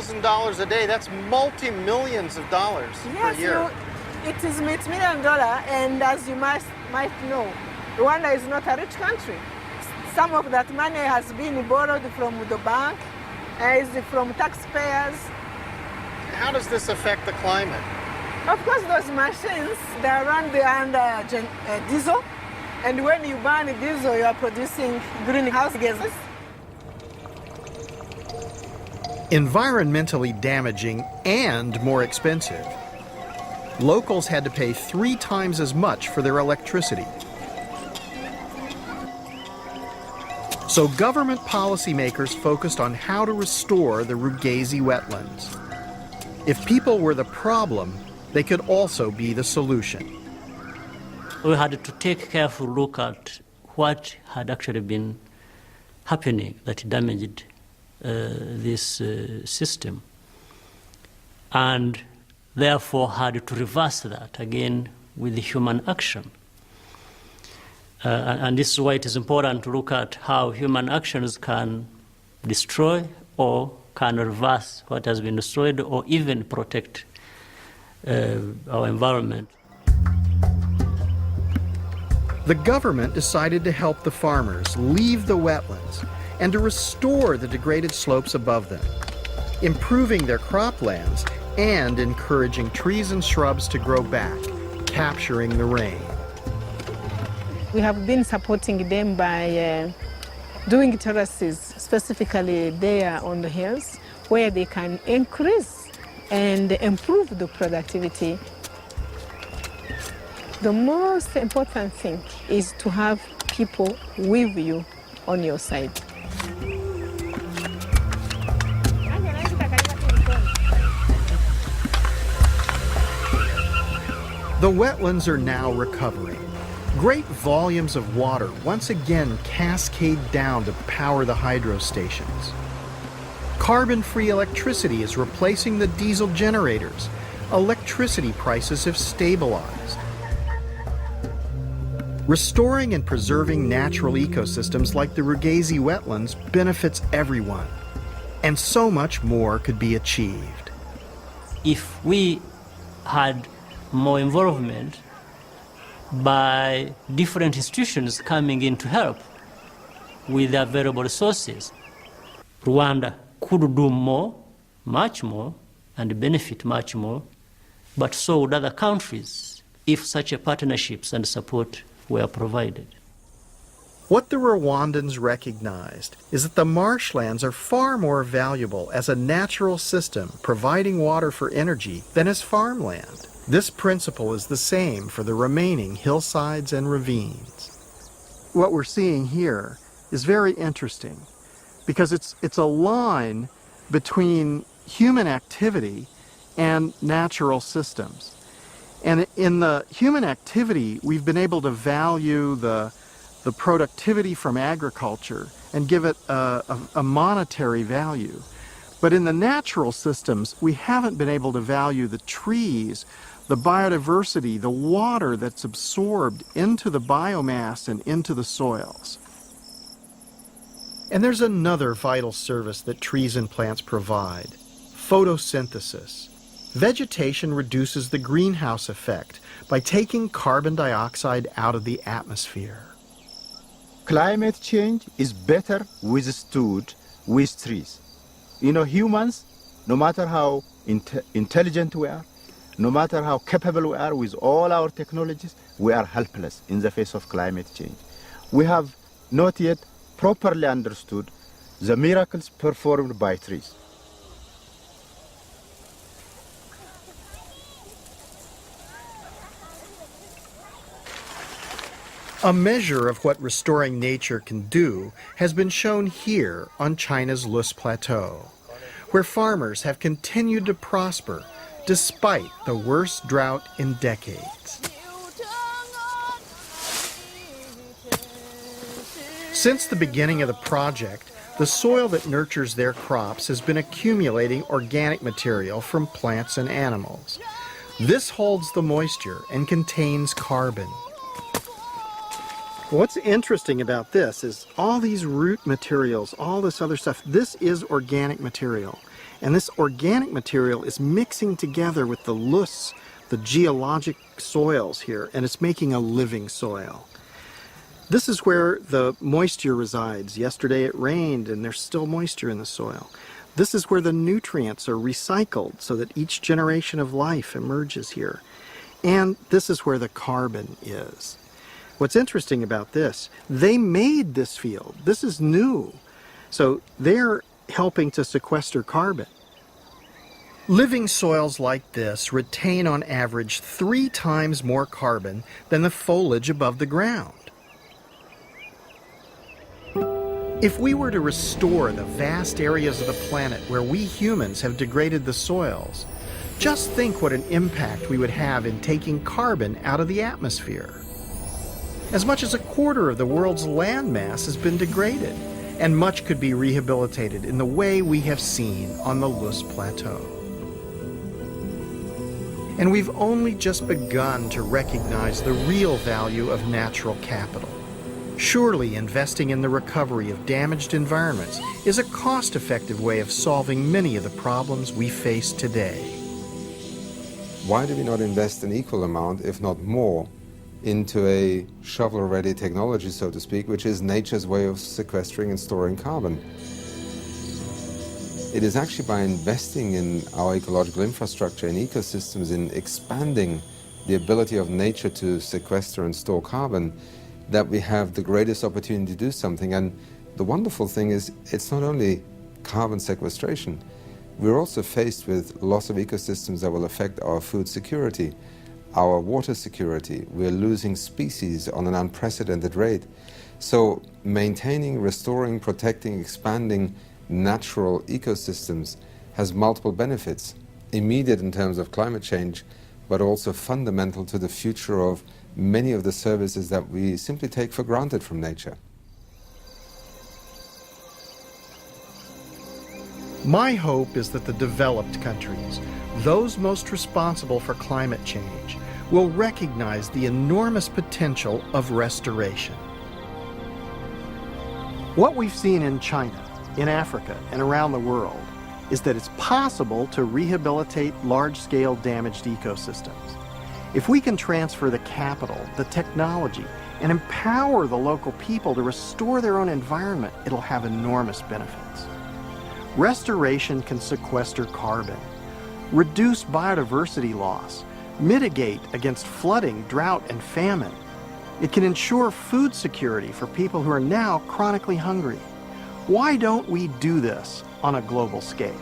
$1,000 a day. That's multi-millions of dollars per year. It is $1 and as you might know, Rwanda is not a rich country. Some of that money has been borrowed from the bank, is from taxpayers. How does this affect the climate? Of course, those machines, they are run under diesel, and when you burn diesel, you are producing greenhouse gases. Environmentally damaging and more expensive. Locals had to pay 3 times as much for their electricity. So government policymakers focused on how to restore the Rugazi wetlands. If people were the problem, they could also be the solution. We had to take a careful look at what had actually been happening that damaged this system, and therefore had to reverse that again with human action. And this is why it is important to look at how human actions can destroy or can reverse what has been destroyed or even protect our environment. The government decided to help the farmers leave the wetlands and to restore the degraded slopes above them, improving their croplands and encouraging trees and shrubs to grow back, capturing the rain. We have been supporting them by doing terraces, specifically there on the hills, where they can increase and improve the productivity. The most important thing is to have people with you on your side. The wetlands are now recovering. Great volumes of water once again cascade down to power the hydro stations. Carbon-free electricity is replacing the diesel generators. Electricity prices have stabilized. Restoring and preserving natural ecosystems like the Rugazi wetlands benefits everyone, and so much more could be achieved. If we had more involvement by different institutions coming in to help with the available resources, Rwanda could do more, much more, and benefit much more, but so would other countries if such a partnerships and support were provided. What the Rwandans recognized is that the marshlands are far more valuable as a natural system providing water for energy than as farmland. This principle is the same for the remaining hillsides and ravines. What we're seeing here is very interesting because it's a line between human activity and natural systems. And in the human activity, we've been able to value the productivity from agriculture and give it a monetary value. But in the natural systems, we haven't been able to value the trees, the biodiversity, the water that's absorbed into the biomass and into the soils. And there's another vital service that trees and plants provide: photosynthesis. Vegetation reduces the greenhouse effect by taking carbon dioxide out of the atmosphere. Climate change is better withstood with trees. You know, humans, no matter how intelligent we are, no matter how capable we are with all our technologies, we are helpless in the face of climate change. We have not yet properly understood the miracles performed by trees. A measure of what restoring nature can do has been shown here on China's Lus Plateau, where farmers have continued to prosper despite the worst drought in decades. Since the beginning of the project, the soil that nurtures their crops has been accumulating organic material from plants and animals. This holds the moisture and contains carbon. What's interesting about this is all these root materials, all this other stuff, this is organic material. And this organic material is mixing together with the loess, the geologic soils here, and it's making a living soil. This is where the moisture resides. Yesterday it rained and there's still moisture in the soil. This is where the nutrients are recycled so that each generation of life emerges here. And this is where the carbon is. What's interesting about this, they made this field. This is new. So they're helping to sequester carbon. Living soils like this retain on average 3 times more carbon than the foliage above the ground. If we were to restore the vast areas of the planet where we humans have degraded the soils, just think what an impact we would have in taking carbon out of the atmosphere. As much as 1/4 of the world's land mass has been degraded, and much could be rehabilitated in the way we have seen on the Loess Plateau. And we've only just begun to recognize the real value of natural capital. Surely investing in the recovery of damaged environments is a cost-effective way of solving many of the problems we face today. Why do we not invest an equal amount, if not more, into a shovel-ready technology, so to speak, which is nature's way of sequestering and storing carbon? It is actually by investing in our ecological infrastructure and ecosystems, in expanding the ability of nature to sequester and store carbon, that we have the greatest opportunity to do something. And the wonderful thing is, it's not only carbon sequestration. We're also faced with loss of ecosystems that will affect our food security, our water security. We're losing species on an unprecedented rate. So maintaining, restoring, protecting, expanding natural ecosystems has multiple benefits, immediate in terms of climate change, but also fundamental to the future of many of the services that we simply take for granted from nature. My hope is that the developed countries, those most responsible for climate change, will recognize the enormous potential of restoration. What we've seen in China, in Africa, and around the world is that it's possible to rehabilitate large-scale damaged ecosystems. If we can transfer the capital, the technology, and empower the local people to restore their own environment, it'll have enormous benefits. Restoration can sequester carbon, reduce biodiversity loss, mitigate against flooding, drought, and famine. It can ensure food security for people who are now chronically hungry. Why don't we do this on a global scale?